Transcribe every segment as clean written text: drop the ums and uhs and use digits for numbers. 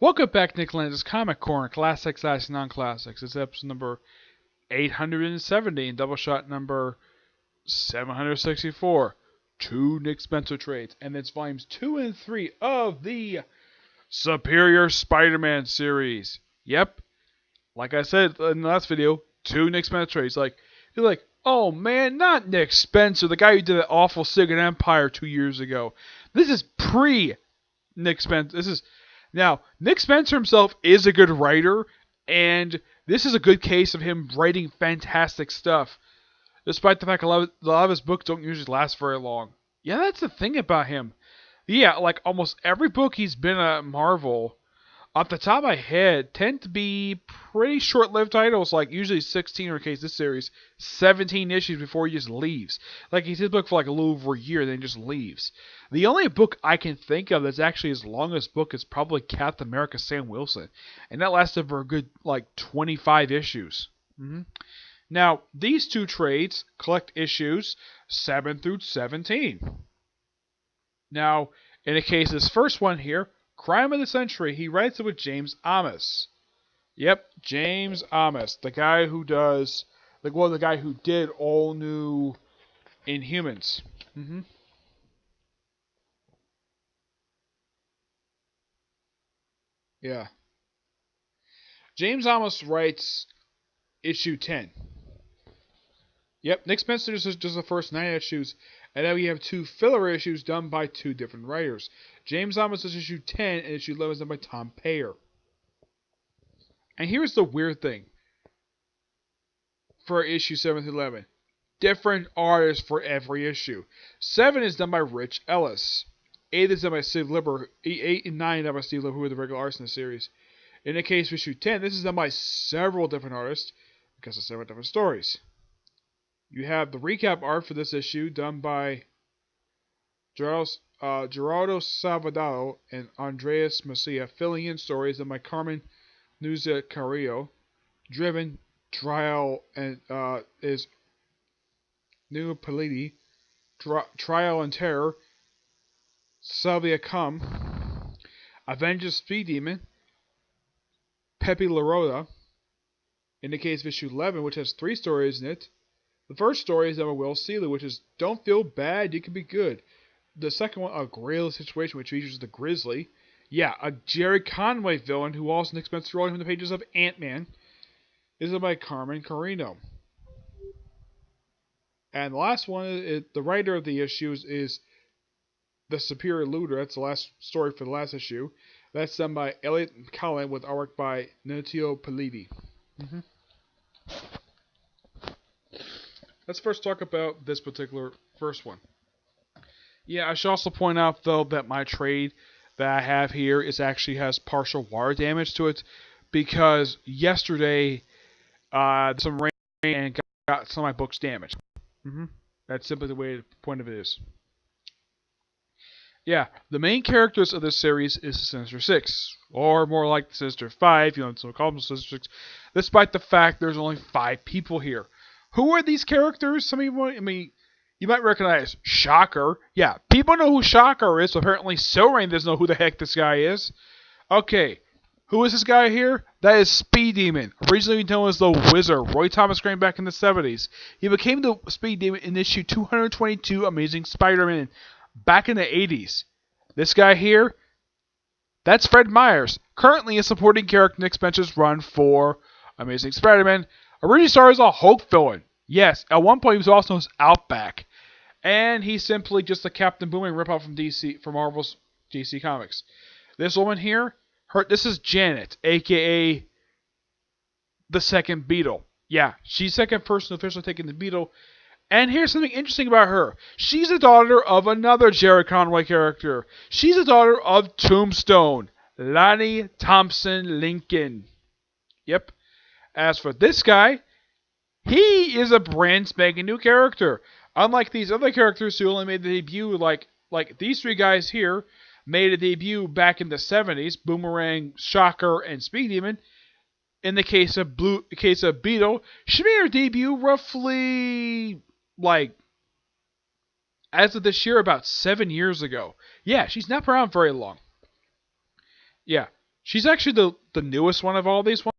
Welcome back, Nick Lenz's Comic Corner, Classics / Non-Classics. It's episode number 870 and Doubleshot number 764. Two Nick Spencer trades, and it's volumes 2 and 3 of the Superior Spider-Man series. Yep, like I said in the last video, two Nick Spencer trades. You're like, oh man, not Nick Spencer, the guy who did that awful Secret Empire 2 years ago. This is pre-Nick Spencer. Now, Nick Spencer himself is a good writer, and this is a good case of him writing fantastic stuff, despite the fact a lot of his books don't usually last very long. Yeah, that's the thing about him. Yeah, like almost every book he's been at Marvel, off the top of my head, tend to be pretty short-lived titles, like usually 16, or in case this series, 17 issues before he just leaves. Like, he did a book for like a little over a year, then he just leaves. The only book I can think of that's actually his longest book is probably Captain America Sam Wilson, and that lasted for a good, like, 25 issues. Now, these two trades collect issues 7 through 17. Now, in the case of this first one here, Crime of the Century, he writes it with James Amos. Yep, James Amos, the guy who does, the guy who did All New Inhumans. Yeah. James Amos writes issue 10. Yep, Nick Spencer does the first 9 issues, and then we have 2 filler issues done by 2 different writers. James Amos does issue 10, and issue 11 is done by Tom Payer. And here's the weird thing for issue 7 through 11. Different artists for every issue. 7 is done by Rich Ellis. 8 is done by Steve Lieber. 8 and 9 are done by Steve Lieber, who are the regular artists in the series. In the case of issue 10, this is done by several different artists because of several different stories. You have the recap art for this issue done by Gerardo Salvadaro and Andreas Macia. Filling in stories done by Carmen Nuzia Carrillo. Driven Trial and is New Politi. Trial and Terror. Salvia Cum. Avengers Speed Demon. Pepe Larota. In the case of issue 11, which has 3 stories in it. The first story is done by Will Seeley, which is Don't Feel Bad, You Can Be Good. The second one, A Grail Situation, which features the Grizzly. Yeah, a Jerry Conway villain who also Nick Spencer wrote from the pages of Ant-Man. Is done by Carmen Carino. And the last one, the writer of the issues is The Superior Looter. That's the last story for the last issue. That's done by Elliot Cullen with artwork by Nunzio Politi. Let's first talk about this particular first one. Yeah, I should also point out, though, that my trade that I have here actually has partial water damage to it, because yesterday some rain and got some of my books damaged. That's simply the way the point of it is. Yeah, the main characters of this series is the Sinister Six, or more like the Sinister Five, you know, so call them the Sinister Six, despite the fact there's only 5 people here. Who are these characters? Some people, you might recognize Shocker. Yeah, people know who Shocker is, so apparently Silrain doesn't know who the heck this guy is. Okay, who is this guy here? That is Speed Demon, originally known as the Wizard. Roy Thomas Green back in the 70s. He became the Speed Demon in issue 222 Amazing Spider-Man back in the 80s. This guy here, that's Fred Myers, currently a supporting character in Nick Spencer's run for Amazing Spider-Man. Originally started as a Hulk villain. Yes, at one point he was also known as Outback. And he's simply just a Captain Boomerang ripoff from Marvel's DC Comics. This woman here, this is Janet, aka the second Beetle. Yeah, she's the second person officially taking the Beetle. And here's something interesting about her. She's the daughter of another Jerry Conway character. She's the daughter of Tombstone, Lonnie Thompson Lincoln. Yep. As for this guy, he is a brand spanking new character. Unlike these other characters who only made the debut, like these 3 guys here, made a debut back in the 70s, Boomerang, Shocker, and Speed Demon. In the case of Beetle, she made her debut roughly, as of this year, about 7 years ago. Yeah, she's not been around very long. Yeah, She's actually the newest one of all these ones.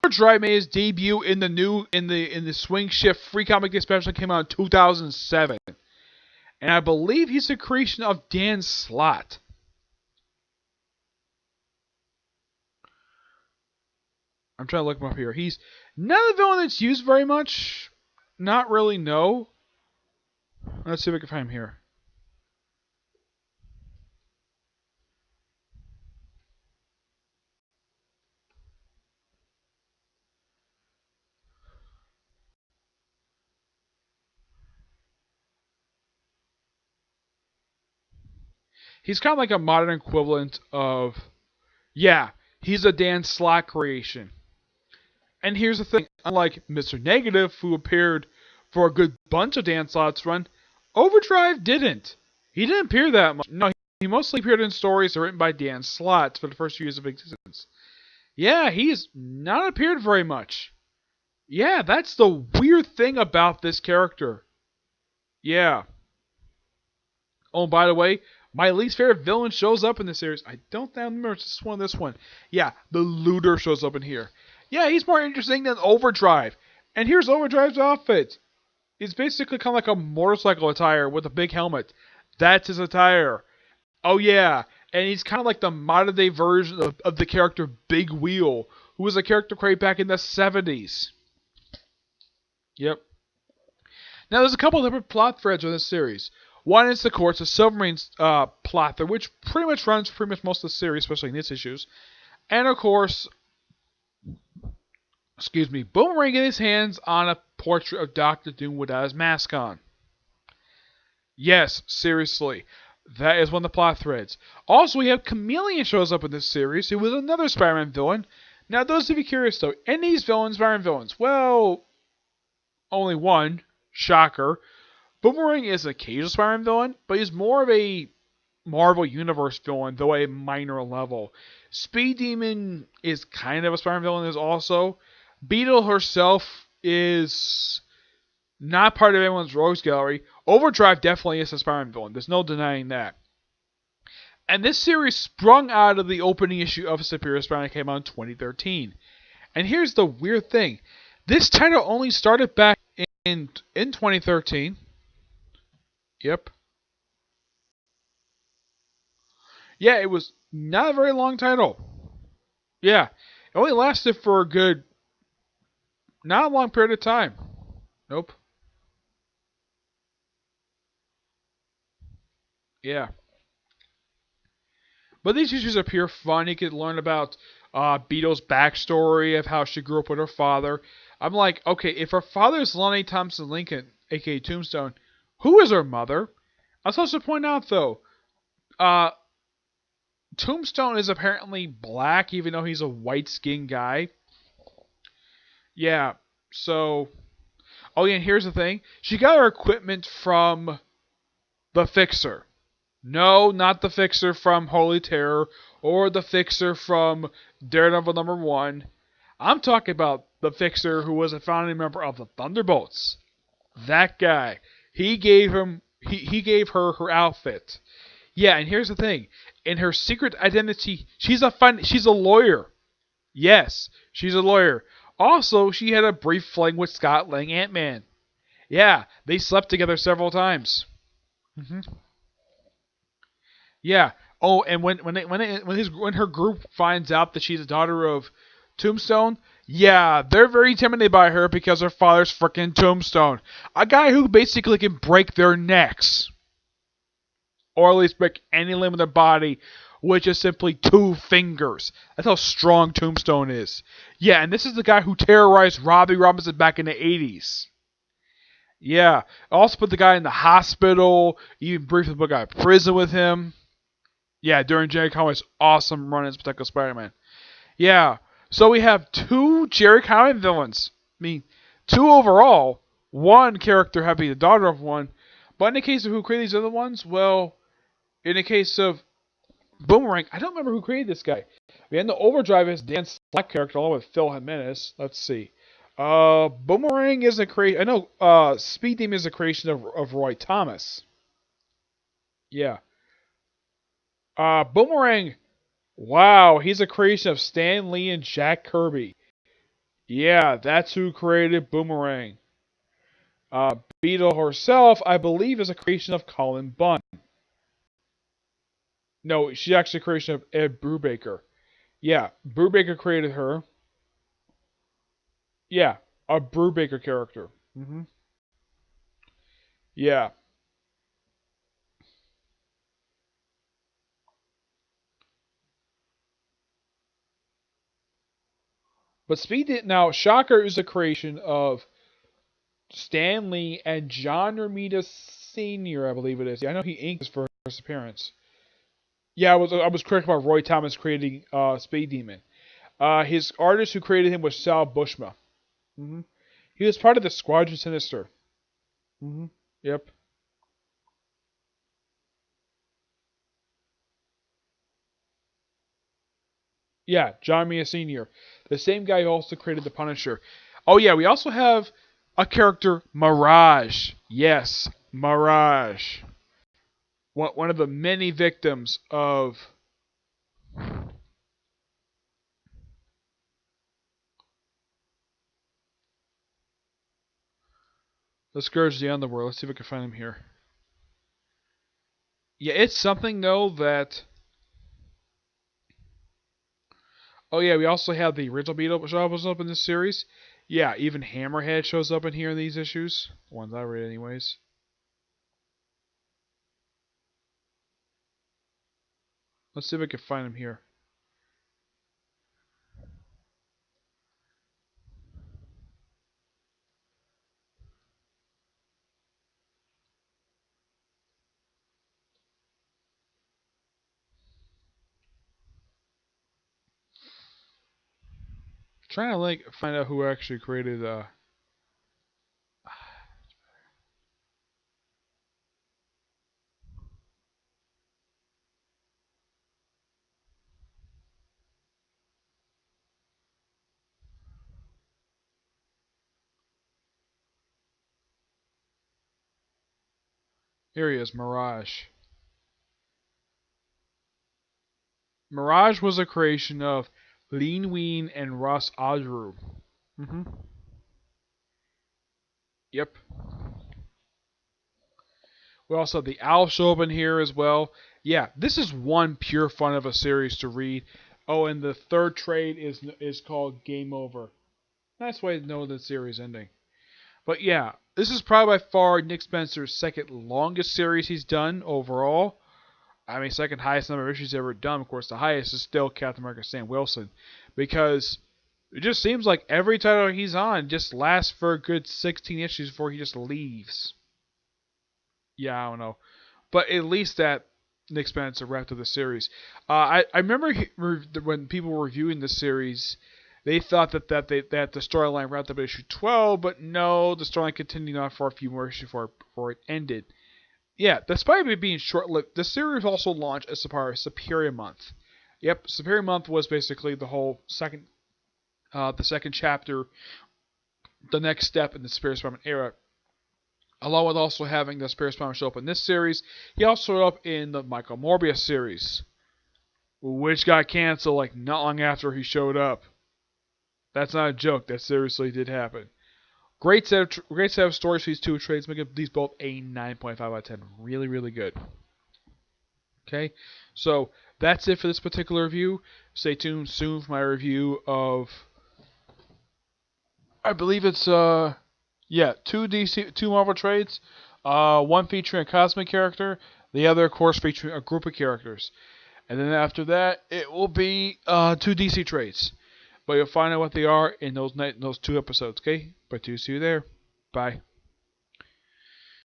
OverDrive made his debut in the Swing Shift free comic dispatch that came out in 2007, and I believe he's a creation of Dan Slott. I'm trying to look him up here. He's not a villain that's used very much. Not really, no. Let's see if I can find him here. He's kind of like a modern equivalent of... Yeah, he's a Dan Slott creation. And here's the thing. Unlike Mr. Negative, who appeared for a good bunch of Dan Slott's run, OverDrive didn't. He didn't appear that much. No, he mostly appeared in stories written by Dan Slott for the first few years of existence. Yeah, he's not appeared very much. Yeah, that's the weird thing about this character. Yeah. Oh, by the way, my least favorite villain shows up in this series. I don't remember this one. Yeah, the Looter shows up in here. Yeah, he's more interesting than OverDrive. And here's OverDrive's outfit. It's basically kind of like a motorcycle attire with a big helmet. That's his attire. Oh yeah, and he's kind of like the modern day version of the character Big Wheel, who was a character created back in the 70s. Yep. Now there's a couple of different plot threads in this series. One is, of course, the Silvermane plot thread, which pretty much runs pretty much most of the series, especially in these issues. And of course, Boomerang getting his hands on a portrait of Doctor Doom without his mask on. Yes, seriously. That is one of the plot threads. Also, we have Chameleon shows up in this series, who was another Spider-Man villain. Now, those of you curious, though, in these villains, Spider-Man villains, well, only one. Shocker. Boomerang is an occasional Spider-Man villain, but he's more of a Marvel Universe villain, though at a minor level. Speed Demon is kind of a Spider-Man villain as also. Beetle herself is not part of anyone's rogues gallery. OverDrive definitely is a Spider-Man villain. There's no denying that. And this series sprung out of the opening issue of Superior Spider-Man that came out in 2013. And here's the weird thing. This title only started back in 2013. Yep. Yeah, it was not a very long title. Yeah. It only lasted for a good... not a long period of time. Nope. Yeah. But these issues are pure fun. You can learn about Beetle's backstory of how she grew up with her father. I'm like, okay, if her father is Lonnie Thompson Lincoln, aka Tombstone, who is her mother? I'm supposed to point out, though, Tombstone is apparently black, even though he's a white-skinned guy. Yeah, so... oh, yeah, and here's the thing. She got her equipment from the Fixer. No, not the Fixer from Holy Terror or the Fixer from Daredevil #1. I'm talking about the Fixer who was a founding member of the Thunderbolts. That guy. He gave her her outfit. Yeah, and here's the thing. In her secret identity, she's a lawyer. Yes, she's a lawyer. Also, she had a brief fling with Scott Lang Ant-Man. Yeah, they slept together several times. Yeah. Oh, and when her group finds out that she's the daughter of Tombstone, yeah, they're very intimidated by her because her father's freaking Tombstone, a guy who basically can break their necks, or at least break any limb of their body, which is simply 2 fingers. That's how strong Tombstone is. Yeah, and this is the guy who terrorized Robbie Robinson back in the 80s. Yeah, also put the guy in the hospital, even briefly put the guy in prison with him. Yeah, during Jerry Conway's awesome run as Spectacular Spider-Man. Yeah, so we have 2 Jerry Conway villains. I mean, 2 overall. One character having the daughter of one. But in the case of who created these other ones, well, in the case of Boomerang, I don't remember who created this guy. We had the OverDrive as Dan Slott character along with Phil Jimenez. Let's see. Boomerang is a creation. I know Speed Demon is a creation of Roy Thomas. Yeah. Boomerang Wow, he's a creation of Stan Lee and Jack Kirby. Yeah, that's who created Boomerang. Beetle herself, I believe, is a creation of Colin Bunn. No, she's actually a creation of Ed Brubaker. Yeah, Brubaker created her. Yeah, a Brubaker character. Yeah. But now, Shocker is a creation of Stan Lee and John Romita Sr., I believe it is. Yeah, I know he inked his first appearance. Yeah, I was correct about Roy Thomas creating Speed Demon. His artist who created him was Sal Buscema. He was part of the Squadron Sinister. Yep. Yeah, John Mia Sr., the same guy who also created the Punisher. Oh yeah, we also have a character, Mirage. Yes, Mirage. One of the many victims of the Scourge of the Underworld. Let's see if I can find him here. Yeah, it's something though that. Oh yeah, we also have the original Beetle shows up in this series. Yeah, even Hammerhead shows up in here in these issues. The ones I read, anyways. Let's see if I can find him here. Trying to find out who actually created. Here he is, Mirage. Mirage was a creation of Lean Ween and Ross Audru. hmm Yep. We also have the Owl show up in here as well. Yeah, this is one pure fun of a series to read. Oh, and the third trade is called Game Over. Nice way to know the series ending. But yeah, this is probably by far Nick Spencer's second longest series he's done overall. I mean, second highest number of issues ever done. Of course, the highest is still Captain America Sam Wilson. Because it just seems like every title he's on just lasts for a good 16 issues before he just leaves. Yeah, I don't know. But at least that Nick Spencer wrapped up the series. I remember when people were reviewing the series, they thought that the storyline wrapped up at issue 12, but no, the storyline continued on for a few more issues before it ended. Yeah, despite it being short-lived, the series also launched as part of Superior Month. Yep, Superior Month was basically the second chapter, the next step in the Superior Spider-Man era. Along with also having the Superior Spider-Man show up in this series, he also showed up in the Michael Morbius series, which got canceled like not long after he showed up. That's not a joke. That seriously did happen. Great set of stories for these two trades, making these both a 9.5 out of 10. Really, really good. Okay, so that's it for this particular review. Stay tuned soon for my review of, I believe it's two Marvel trades, one featuring a cosmic character, the other of course featuring a group of characters, and then after that it will be two DC trades. But you'll find out what they are in those two episodes. Okay, but see you there. Bye.